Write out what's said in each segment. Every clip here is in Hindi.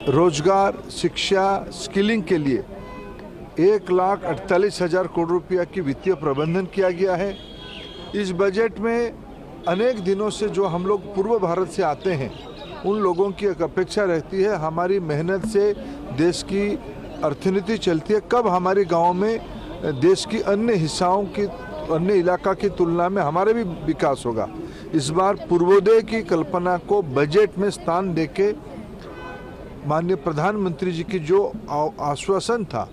रोजगार, शिक्षा, स्किलिंग के लिए 1,48,000 करोड़ रुपया की वित्तीय प्रबंधन किया गया है। इस बजट में अनेक दिनों से जो हम लोग पूर्व भारत से आते हैं उन लोगों की एक अपेक्षा रहती है, हमारी मेहनत से देश की अर्थनीति चलती है, कब हमारे गांव में देश की अन्य हिस्साओं की, अन्य इलाका की तुलना में हमारे भी विकास होगा। इस बार पूर्वोदय की कल्पना को बजट में स्थान देके माननीय प्रधानमंत्री जी की जो आश्वासन था,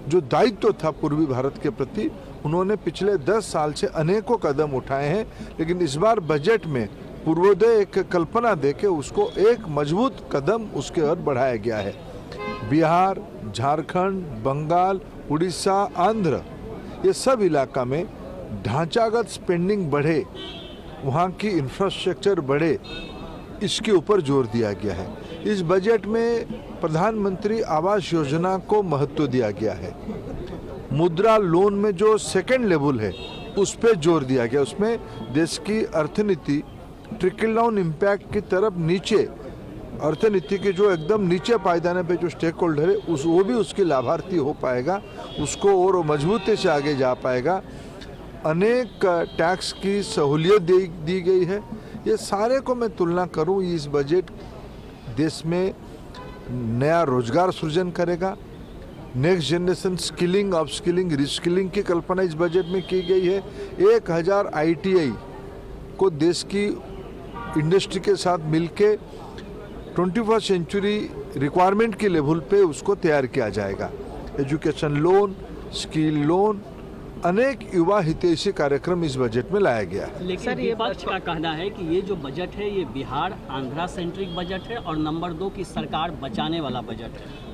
जो दायित्व था पूर्वी भारत के प्रति, उन्होंने पिछले 10 साल से अनेकों कदम उठाए हैं, लेकिन इस बार बजट में पूर्वोदय एक कल्पना देके उसको एक मजबूत कदम उसके ओर बढ़ाया गया है। बिहार, झारखंड, बंगाल, उड़ीसा, आंध्र, ये सब इलाका में ढांचागत स्पेंडिंग बढ़े, वहाँ की इंफ्रास्ट्रक्चर बढ़े, इसके ऊपर जोर दिया गया है। इस बजट में प्रधानमंत्री आवास योजना को महत्व दिया गया है। मुद्रा लोन में जो सेकेंड लेवल है उस पर जोर दिया गया। उसमें देश की अर्थनीति ट्रिकल डाउन इम्पैक्ट की तरफ नीचे, अर्थनीति के जो एकदम नीचे पायदाने पे जो स्टेक होल्डर है वो भी उसके लाभार्थी हो पाएगा, उसको और मजबूती से आगे जा पाएगा। अनेक टैक्स की सहूलियत दी गई है। ये सारे को मैं तुलना करूं, इस बजट देश में नया रोजगार सृजन करेगा। Next generation skilling, upskilling, reskilling की कल्पना इस बजट में की गई है। 1000 ITI को देश की इंडस्ट्री के साथ मिलके 21st सेंचुरी रिक्वायरमेंट के लेवल पे उसको तैयार किया जाएगा। एजुकेशन लोन, स्किल लोन, अनेक युवा हितैषी कार्यक्रम इस बजट में लाया गया है। लेकिन विपक्ष का कहना है कि ये जो बजट है ये बिहार आंध्रा सेंट्रिक बजट है और नंबर 2 की सरकार बचाने वाला बजट है।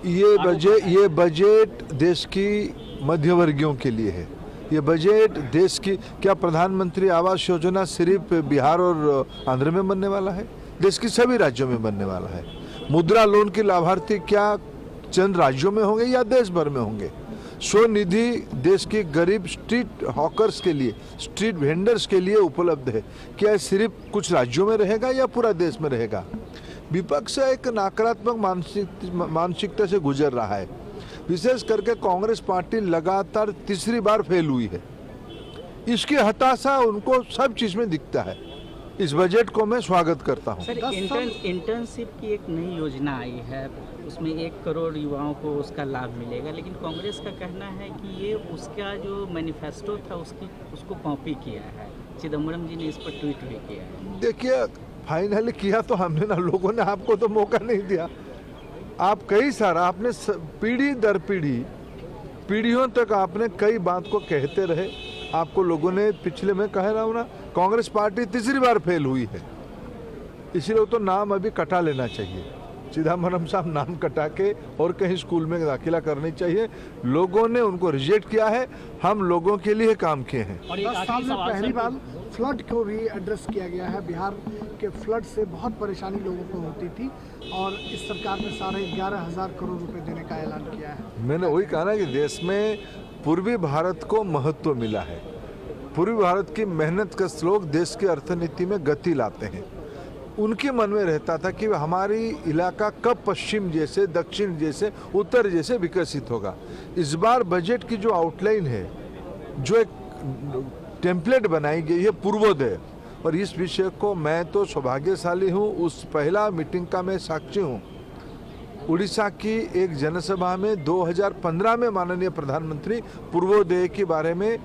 ये बजट देश की मध्यवर्गीयों के लिए है। ये बजट देश की, क्या प्रधानमंत्री आवास योजना सिर्फ बिहार और आंध्र में बनने वाला है? देश की सभी राज्यों में बनने वाला है। मुद्रा लोन के लाभार्थी क्या चंद राज्यों में होंगे या देश भर में होंगे? स्वनिधि देश के गरीब स्ट्रीट हॉकर्स के लिए, स्ट्रीट वेंडर्स के लिए उपलब्ध है। क्या सिर्फ कुछ राज्यों में रहेगा या पूरा देश में रहेगा? विपक्ष एक नकारात्मक मानसिकता से गुजर रहा है। विशेष करके कांग्रेस पार्टी लगातार तीसरी बार फेल हुई है। इसकी हताशा उनको सब चीज में दिखता है। इस बजट को मैं स्वागत करता हूं। सर, इंटर्नशिप की एक नई योजना आई है, उसमें 1 करोड़ युवाओं को उसका लाभ मिलेगा, लेकिन कांग्रेस का कहना है कि ये उसका जो मैनिफेस्टो था उसको कॉपी किया है। चिदम्बरम जी ने इस पर ट्वीट भी किया है। देखिए, फाइनली किया तो हमने ना, लोगों ने आपको तो मौका नहीं दिया। आप कई सारा आपने पीढ़ी दर पीढ़ी, पीढ़ियों तक आपने कई बात को कहते रहे। आपको लोगों ने पिछले, मैं कह रहा हूँ ना, कांग्रेस पार्टी तीसरी बार फेल हुई है, इसलिए तो नाम अभी कटा लेना चाहिए। चिदम्बरम साहब नाम कटा के और कहीं स्कूल में दाखिला करनी चाहिए। लोगों ने उनको रिजेक्ट किया है, हम लोगों के लिए काम किए हैं। 10 साल में पहली बार फ्लड को भी एड्रेस किया गया है। बिहार के फ्लड से बहुत परेशानी लोगों को होती थी और इस सरकार ने 11,500 करोड़ रुपए देने का ऐलान किया है। मैंने वही कहा ना कि देश में पूर्वी भारत को महत्व मिला है। पूर्वी भारत की मेहनत का श्लोक देश की अर्थनीति में गति लाते हैं। उनके मन में रहता था कि हमारी इलाका कब पश्चिम जैसे, दक्षिण जैसे, उत्तर जैसे विकसित होगा। इस बार बजट की जो आउटलाइन है, जो एक टेम्पलेट बनाई गई है पूर्वोदय, और इस विषय को मैं तो सौभाग्यशाली हूँ, उस पहला मीटिंग का मैं साक्षी हूँ। उड़ीसा की एक जनसभा में 2015 में माननीय प्रधानमंत्री पूर्वोदय के बारे में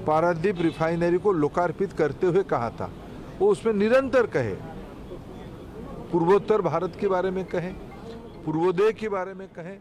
पारादीप रिफाइनरी को लोकार्पित करते हुए कहा था। वो उसमें निरंतर कहे, पूर्वोत्तर भारत के बारे में कहें, पूर्वोदय के बारे में कहें।